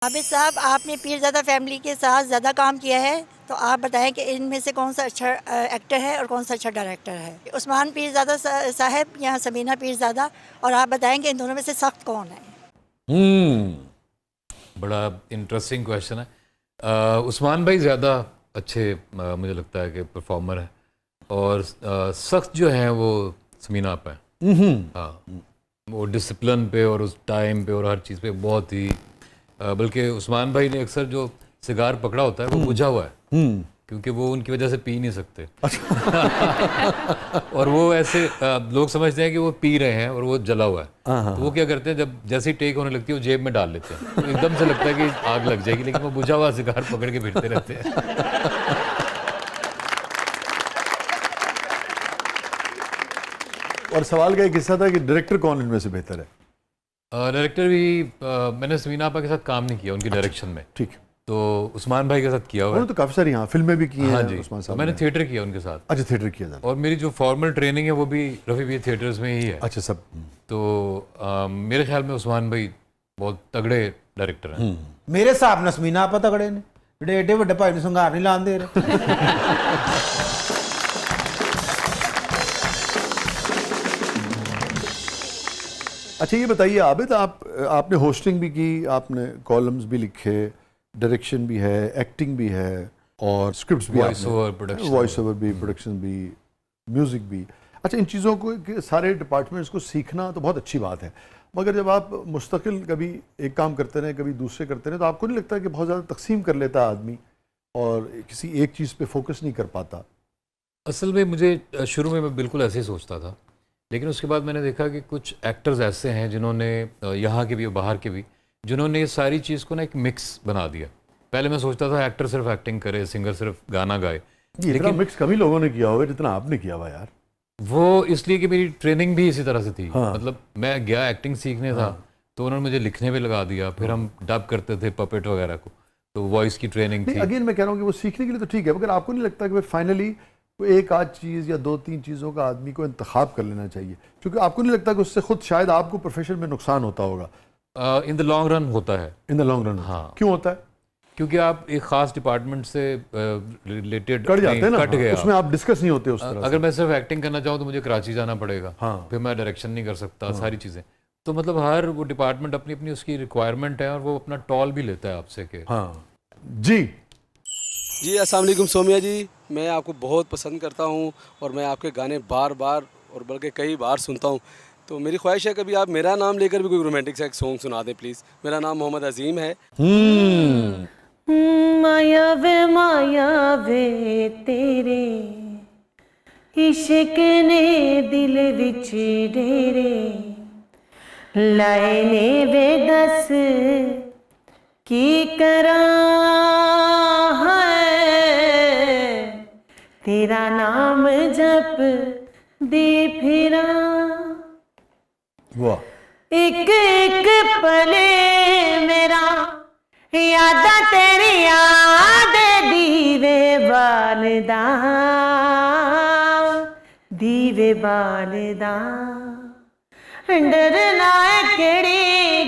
आबिद साहब, आपने पीरज़ादा फैमिली के साथ ज़्यादा काम किया है, तो आप बताएं कि इनमें से कौन सा अच्छा एक्टर है और कौन सा अच्छा डायरेक्टर है, उस्मान पीरज़ादा साहब या समीना पीरज़ादा, और आप बताएं कि इन दोनों में से सख्त कौन है। बड़ा इंटरेस्टिंग क्वेश्चन है। उस्मान भाई ज़्यादा अच्छे मुझे लगता है कि परफॉर्मर है, और सख्त जो है वो समीना आप है। हाँ, वो डिसिप्लिन पे और उस टाइम पे और हर चीज़ पे बहुत ही बल्कि उस्मान भाई ने अक्सर जो सिगार पकड़ा होता है वो बुझा हुआ है, क्योंकि वो उनकी वजह से पी नहीं सकते। और वो ऐसे लोग समझते हैं कि वो पी रहे हैं और वो जला हुआ है, तो वो क्या करते हैं, जब जैसे ही टेक होने लगती है वो जेब में डाल लेते हैं, तो एकदम से लगता है कि आग लग जाएगी, लेकिन वो बुझा हुआ सिगार पकड़ के फिरते रहते हैं। और सवाल का एक हिस्सा था कि डायरेक्टर कौन इनमें से बेहतर है। डायरेक्टर भी मैंने समीना आपा के साथ काम नहीं किया उनकी डायरेक्शन में, ठीक, तो उस्मान भाई के साथ किया हुआ है। उन्होंने तो काफी सारी यहाँ फिल्में भी की हैं। हाँ जी, उस्मान साहब मैंने ने। थिएटर किया उनके साथ। अच्छा, थिएटर किया था। और मेरी जो फॉर्मल ट्रेनिंग है वो भी रफ़ी भी थिएटर्स में ही है। अच्छा, सब। तो मेरे ख्याल में उस्मान भाई बहुत तगड़े डायरेक्टर हैं। मेरे हिसाब ਨਾਲ ਸਮੀਨਾ ਆਪਾਂ ਤਗੜੇ ਨੇ ਜਿਹੜੇ ਏਡੇ ਵੱਡੇ ਭਾਈ ਨੂੰ ਸੰਘਾਰ ਨਹੀਂ ਲਾਉਂਦੇ ਰਹੇ। अच्छा, ये बताइए आबिद, आपने होस्टिंग भी की, आपने कॉलम्स भी लिखे, डायरेक्शन भी है, एक्टिंग भी है, और स्क्रिप्ट्स भी, voice over production, voice over भी, प्रोडक्शन भी, म्यूजिक भी। अच्छा, इन चीज़ों को के सारे डिपार्टमेंट्स को सीखना तो बहुत अच्छी बात है, मगर जब आप मुस्तकिल कभी एक काम करते रहें कभी दूसरे करते रहें, तो आपको नहीं लगता कि बहुत ज़्यादा तकसीम कर लेता आदमी और किसी एक चीज़ पे फोकस नहीं कर पाता? असल में मुझे शुरू में मैं बिल्कुल ऐसे ही सोचता था, लेकिन उसके बाद मैंने देखा कि कुछ एक्टर्स ऐसे हैं जिन्होंने यहाँ के भी और बाहर के भी, जिन्होंने ये सारी चीज़ को ना एक मिक्स बना दिया। पहले मैं सोचता था एक्टर सिर्फ एक्टिंग करे, सिंगर सिर्फ गाना गाए, लेकिन मिक्स कभी लोगों ने किया होगा जितना आपने किया हुआ यार। वो इसलिए कि मेरी ट्रेनिंग भी इसी तरह से थी। हाँ। मतलब मैं गया एक्टिंग सीखने था, तो उन्होंने मुझे लिखने पे लगा दिया, फिर हम डब करते थे पपेट वगैरह को, तो वॉइस की ट्रेनिंग थी। अगेन मैं कह रहा हूँ कि वो सीखने के लिए तो ठीक है, मगर आपको नहीं लगता कि फाइनली एक आध चीज़ या दो तीन चीज़ों का आदमी को इंतखाब कर लेना चाहिए, क्योंकि आपको नहीं लगता कि उससे खुद शायद आपको प्रोफेशन में नुकसान होता होगा? इन द लॉन्ग रन होता है। In the long run? हाँ। क्यों होता है? क्योंकि आप एक खास डिपार्टमेंट से रिलेटेड कट जाते हैं ना, कट गए उसमें आप डिस्कस नहीं होते उस तरह अगर मैं सिर्फ एक्टिंग करना चाहूँ तो मुझे कराची जाना पड़ेगा, हाँ। फिर मैं डायरेक्शन नहीं कर सकता, सारी चीज़ें। तो मतलब हर वो डिपार्टमेंट अपनी अपनी उसकी रिक्वायरमेंट है, और वो अपना टॉल भी लेता है आपसे के। हाँ जी जी, अस्सलाम वालेकुम सोमिया जी, मैं आपको बहुत पसंद करता हूँ और मैं आपके गाने बार बार और बल्कि कई बार सुनता हूँ। तो मेरी ख्वाहिश है कभी आप मेरा नाम लेकर भी कोई रोमांटिक सा एक सॉन्ग सुना दें प्लीज़। मेरा नाम मोहम्मद अजीम है। माया वे तेरे इश्क ने दिल विच डेरे लाए ने वे दस की करा है तेरा नाम जप दे फिरा वाह। एक एक पले मेरा यादा तेरी याद दीवे बालदा दीवे बालदा डरना केड़ी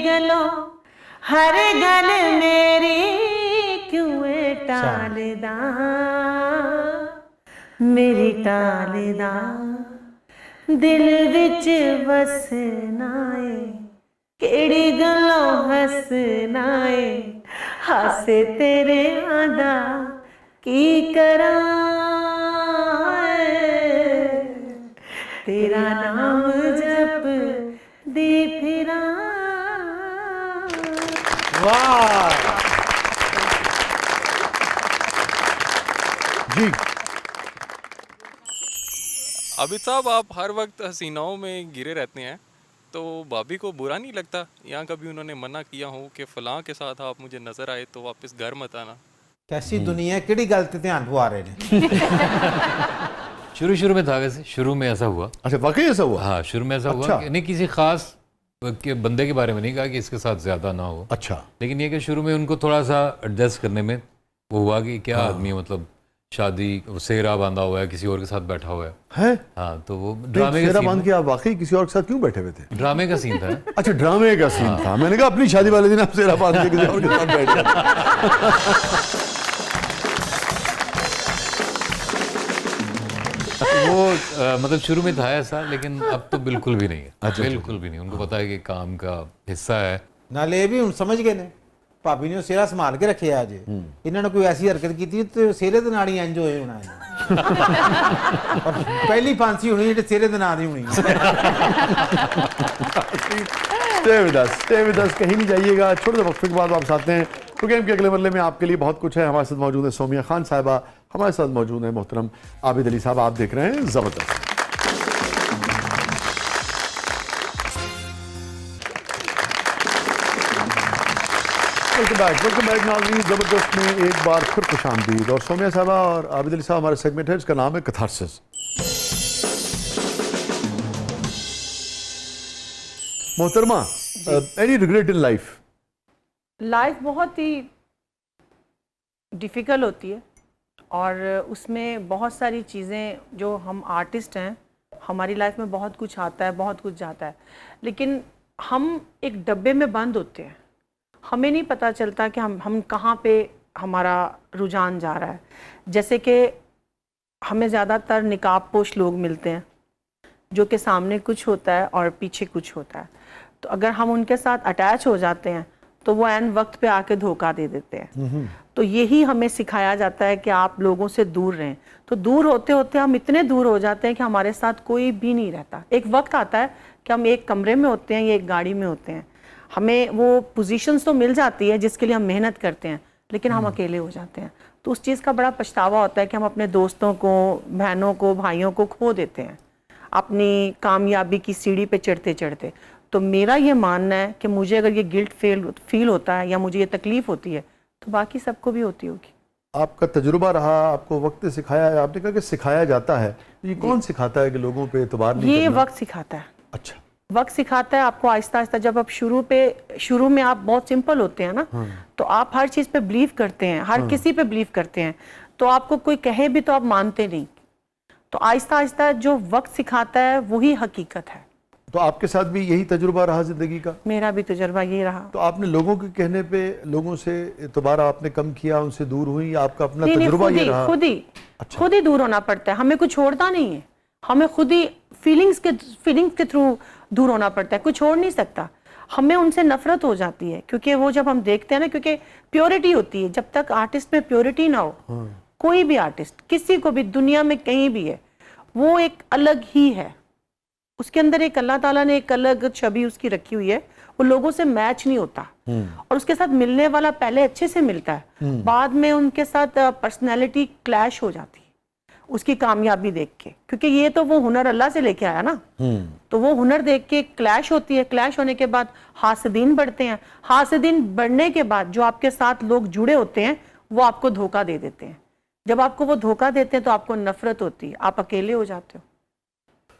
गलों हर गल मेरी क्यों टालदा मेरी टालदा दिल विच वसना है केड़ी गलों हसना है हासे तेरे आदा की करा तेरा नाम जप दे फिरा। वाह जी। आबिद साहब, आप हर वक्त हसीनाओं में घिरे रहते हैं, तो भाभी को बुरा नहीं लगता यहाँ कभी उन्होंने मना किया हो कि फ़लाँ के साथ आप मुझे नज़र आए तो वापस घर मत आना? कैसी दुनिया किहड़ी गल ते ध्यान पवा रहे ने। शुरू में था, वैसे शुरू में ऐसा हुआ। अच्छा, वाकई ऐसा हुआ? हाँ, शुरू में ऐसा अच्छा। हुआ कि नहीं, किसी खास के बंदे के बारे में नहीं कहा कि इसके साथ ज़्यादा ना हो। अच्छा। लेकिन ये कि शुरू में उनको थोड़ा सा एडजस्ट करने में वो हुआ कि क्या आदमी है, मतलब शादी सेहरा बांधा हुआ है, किसी और के साथ बैठा हुआ है। है हाँ, तो वो ड्रामे का सेहरा सीन बांध के आप वाकई किसी और के साथ क्यों बैठे हुए थे? ड्रामे का सीन था। अच्छा, ड्रामे का सीन था। मैंने कहा अपनी शादी वाले दिन आप सेहरा बांध के किसी और के साथ बैठ गए। वो मतलब शुरू में था ऐसा, लेकिन अब तो बिल्कुल भी नहीं है। बिल्कुल भी नहीं। उनको पता है कि काम का हिस्सा है। नाले ये भी ਹੁਣ ਸਮਝ ਗਏ ਨੇ ਭਾਬੀ ਨੇ ਸਿਹਰਾ ਸੰਭਾਲ ਕੇ ਰੱਖਿਆ ਅੱਜ ਇਹਨਾਂ ਨੇ ਕੋਈ ਐਸੀ ਹਰਕਤ ਕੀਤੀ ਤੇ ਸਿਹਰੇ ਦੇ ਨਾਲ ਹੀ ਇੰਜ ਹੋਏ ਹੋਣਾ ਪਹਿਲੀ ਫਾਂਸੀ ਹੋਣੀ ਜਿਹੜੇ ਸਿਹਰੇ ਦੇ ਨਾਲ ਹੀ ਹੋਣੀ Stay with us, कहीं नहीं जाइएगा। छोटे से वक्फे के बाद वापस आते हैं। प्रोग्राम के अगले मरले में आपके लिए बहुत कुछ है। हमारे साथ मौजूद है सोमिया खान साहिबा, हमारे साथ मौजूद है मोहतरम आबिद अली साहब। आप देख रहे हैं ज़बरदस्त। वेलकम बैक नाज़रीन। ज़बरदस्त में एक बार फिर खुशामदीद। और सोमिया साहिबा और आबिद अली साहब हमारे सेगमेंट है, इसका नाम है कैथारसिस। मोहतरमा, any regret in life? Life बहुत ही डिफ़िकल्ट होती है और उसमें बहुत सारी चीज़ें, जो हम आर्टिस्ट हैं हमारी लाइफ में बहुत कुछ आता है, बहुत कुछ जाता है, लेकिन हम एक डब्बे में बंद होते हैं। हमें नहीं पता चलता कि हम कहाँ पे हमारा रुझान जा रहा है। जैसे कि हमें ज़्यादातर निकाबपोश लोग मिलते हैं जो कि सामने कुछ होता है और पीछे कुछ होता है, तो अगर हम उनके साथ अटैच हो जाते हैं तो वो एन वक्त पे आके धोखा दे देते हैं। तो यही हमें सिखाया जाता है कि आप लोगों से दूर रहें। तो दूर होते होते हम इतने दूर हो जाते हैं कि हमारे साथ कोई भी नहीं रहता। एक वक्त आता है कि हम एक कमरे में होते हैं या एक गाड़ी में होते हैं, हमें वो पोजीशंस तो मिल जाती है जिसके लिए हम मेहनत करते हैं, लेकिन हम अकेले हो जाते हैं। तो उस चीज़ का बड़ा पछतावा होता है कि हम अपने दोस्तों को, बहनों को, भाइयों को खो देते हैं अपनी कामयाबी की सीढ़ी पे चढ़ते चढ़ते। तो मेरा ये मानना है कि मुझे अगर ये गिल्ट फील होता है या मुझे ये तकलीफ़ होती है तो बाकी सबको भी होती होगी। आपका तजुर्बा रहा, आपको वक्त सिखाया है। आपने कहा कि सिखाया जाता है, ये कौन सिखाता है कि लोगों पे एतबार नहीं ये करना? वक्त सिखाता है। अच्छा, वक्त सिखाता है आपको आहिस्ता आहिस्ता। जब आप शुरू में आप बहुत सिंपल होते हैं ना, तो आप हर चीज़ पे बिलीव करते हैं, हर किसी पे बिलीव करते हैं, तो आपको कोई कहे भी तो आप मानते नहीं। तो आहिस्ता आहिस्ता जो वक्त सिखाता है वही हकीकत है। तो आपके साथ भी यही तजुर्बा रहा जिंदगी का? मेरा भी तजुर्बा ये रहा। तो आपने लोगों के कहने पे लोगों से एतबार आपने कम किया, उनसे दूर हुई, आपका अपना नहीं, तजुर्बा खुद ये ही रहा? खुद ही दूर होना पड़ता है। हमें कुछ छोड़ता नहीं है, हमें खुद ही फीलिंग्स के थ्रू दूर होना पड़ता है। कुछ छोड़ नहीं सकता। हमें उनसे नफरत हो जाती है क्योंकि वो जब हम देखते हैं ना, क्योंकि प्योरिटी होती है। जब तक आर्टिस्ट में प्योरिटी ना हो, कोई भी आर्टिस्ट किसी को भी दुनिया में कहीं भी है, वो एक अलग ही है। उसके अंदर एक अल्लाह ताला ने एक अलग छवि उसकी रखी हुई है। वो लोगों से मैच नहीं होता और उसके साथ मिलने वाला पहले अच्छे से मिलता है, बाद में उनके साथ पर्सनैलिटी क्लैश हो जाती है उसकी कामयाबी देख के, क्योंकि ये तो वो हुनर अल्लाह से लेके आया ना। तो वो हुनर देख के क्लैश होती है। क्लैश होने के बाद हासिदीन बढ़ते हैं। हासिदीन बढ़ने के बाद जो आपके साथ लोग जुड़े होते हैं वो आपको धोखा दे देते हैं। जब आपको वो धोखा देते हैं तो आपको नफरत होती है, आप अकेले हो जाते हो।